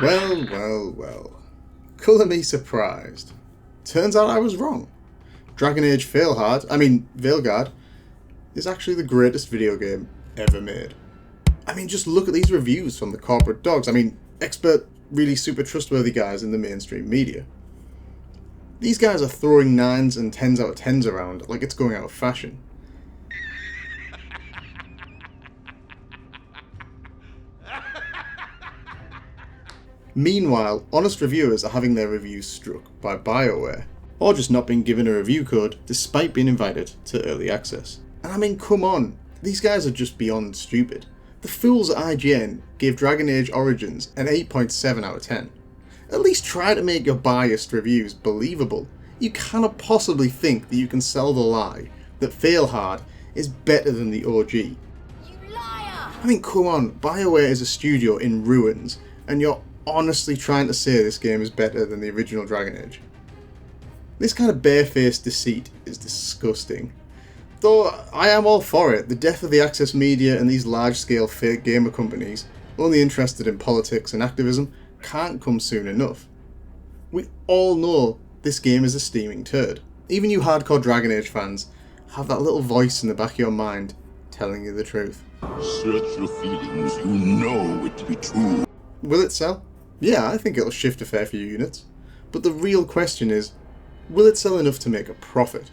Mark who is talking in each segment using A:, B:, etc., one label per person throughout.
A: Well, well, well. Colour me surprised. Turns out I was wrong. Dragon Age Veilguard, is actually the greatest video game ever made. Just look at these reviews from the corporate dogs. Expert, really super trustworthy guys in the mainstream media. These guys are throwing 9s and 10s out of 10s around like it's going out of fashion. Meanwhile, honest reviewers are having their reviews struck by BioWare, or just not being given a review code despite being invited to early access. And come on, these guys are just beyond stupid. The fools at IGN gave Dragon Age Origins an 8.7 out of 10. At least try to make your biased reviews believable. You cannot possibly think that you can sell the lie that Veilguard is better than the OG.
B: You liar!
A: Come on, BioWare is a studio in ruins, and you're honestly trying to say this game is better than the original Dragon Age. This kind of barefaced deceit is disgusting. Though I am all for it, the death of the access media and these large-scale fake gamer companies, only interested in politics and activism, can't come soon enough. We all know this game is a steaming turd. Even you hardcore Dragon Age fans have that little voice in the back of your mind telling you the truth.
C: Search your feelings, you know it to be true.
A: Will it sell? Yeah, I think it'll shift a fair few units. But the real question is, will it sell enough to make a profit?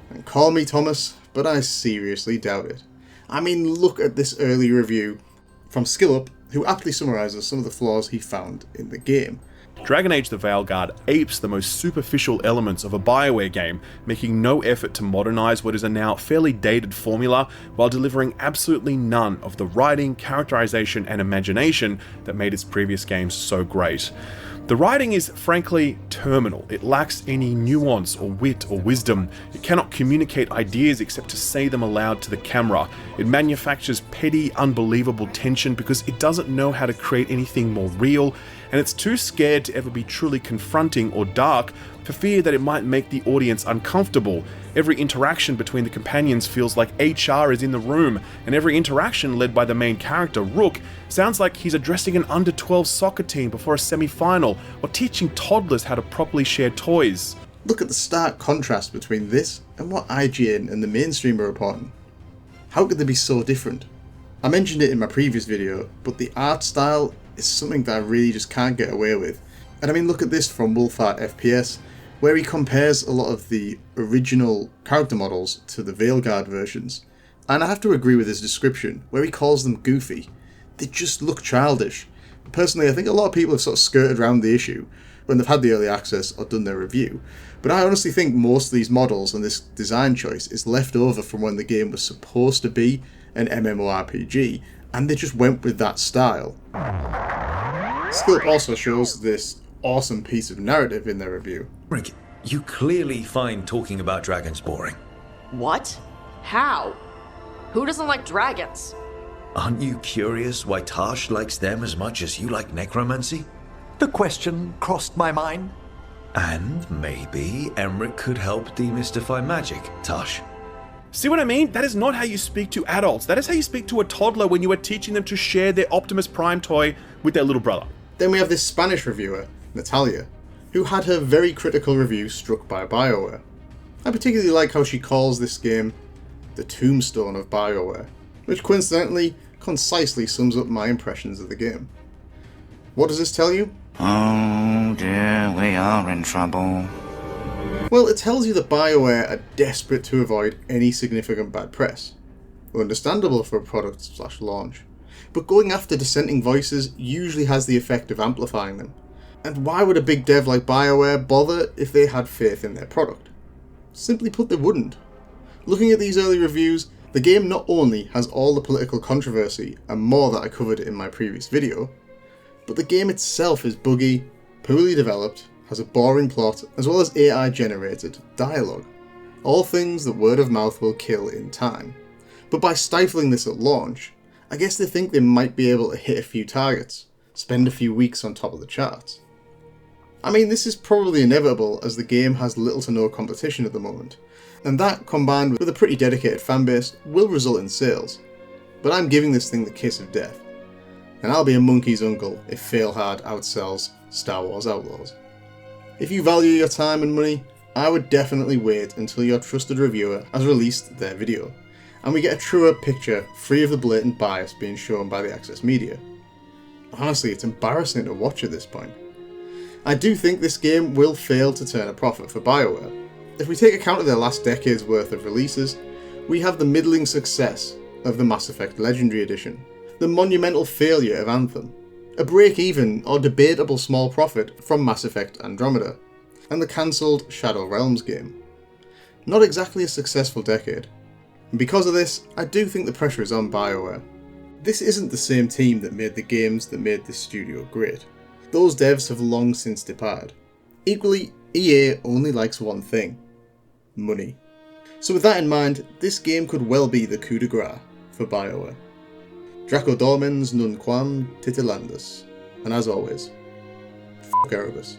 A: And call me Thomas, but I seriously doubt it. Look at this early review from SkillUp, who aptly summarises some of the flaws he found in the game.
D: Dragon Age the Veilguard apes the most superficial elements of a BioWare game, making no effort to modernise what is a now fairly dated formula, while delivering absolutely none of the writing, characterisation and imagination that made its previous games so great. The writing is frankly terminal. It lacks any nuance or wit or wisdom. It cannot communicate ideas except to say them aloud to the camera. It manufactures petty, unbelievable tension because it doesn't know how to create anything more real, and it's too scared to ever be truly confronting or dark for fear that it might make the audience uncomfortable. Every interaction between the companions feels like HR is in the room, and every interaction led by the main character, Rook, sounds like he's addressing an under-12 soccer team before a semi-final, or teaching toddlers how to properly share toys.
A: Look at the stark contrast between this and what IGN and the mainstream are reporting. How could they be so different? I mentioned it in my previous video, but the art style is something that I really just can't get away with. And look at this from Wolfart FPS, where he compares a lot of the original character models to the Veilguard versions. And I have to agree with his description, where he calls them goofy. They just look childish. Personally, I think a lot of people have sort of skirted around the issue when they've had the early access or done their review. But I honestly think most of these models and this design choice is left over from when the game was supposed to be an MMORPG, and they just went with that style. Skillp also shows this awesome piece of narrative in their review.
E: Rick, you clearly find talking about dragons boring.
B: What? How? Who doesn't like dragons?
E: Aren't you curious why Tash likes them as much as you like necromancy?
F: The question crossed my mind.
E: And maybe Emmerich could help demystify magic, Tash.
D: See what I mean? That is not how you speak to adults. That is how you speak to a toddler when you are teaching them to share their Optimus Prime toy with their little brother.
A: Then we have this Spanish reviewer, Natalia, who had her very critical review struck by BioWare. I particularly like how she calls this game the tombstone of BioWare, which coincidentally concisely sums up my impressions of the game. What does this tell you?
G: Oh dear, we are in trouble.
A: Well, it tells you that BioWare are desperate to avoid any significant bad press. Understandable for a product/launch. But going after dissenting voices usually has the effect of amplifying them. And why would a big dev like BioWare bother if they had faith in their product? Simply put, they wouldn't. Looking at these early reviews, the game not only has all the political controversy and more that I covered in my previous video, but the game itself is buggy, poorly developed, has a boring plot, as well as AI-generated dialogue. All things that word of mouth will kill in time. But by stifling this at launch, I guess they think they might be able to hit a few targets, spend a few weeks on top of the charts. This is probably inevitable as the game has little to no competition at the moment, and that, combined with a pretty dedicated fanbase, will result in sales. But I'm giving this thing the kiss of death. and I'll be a monkey's uncle if Failhard outsells Star Wars Outlaws. If you value your time and money, I would definitely wait until your trusted reviewer has released their video, and we get a truer picture free of the blatant bias being shown by the Access media. Honestly, it's embarrassing to watch at this point. I do think this game will fail to turn a profit for BioWare. If we take account of their last decade's worth of releases, we have the middling success of the Mass Effect Legendary Edition, the monumental failure of Anthem, a break-even or debatable small profit from Mass Effect Andromeda, and the cancelled Shadow Realms game. Not exactly a successful decade. And because of this, I do think the pressure is on BioWare. This isn't the same team that made the games that made this studio great. Those devs have long since departed. Equally, EA only likes one thing: money. So with that in mind, this game could well be the coup de grace for BioWare. Draco Dormens nunquam titilandus. And as always, f*** Erebus.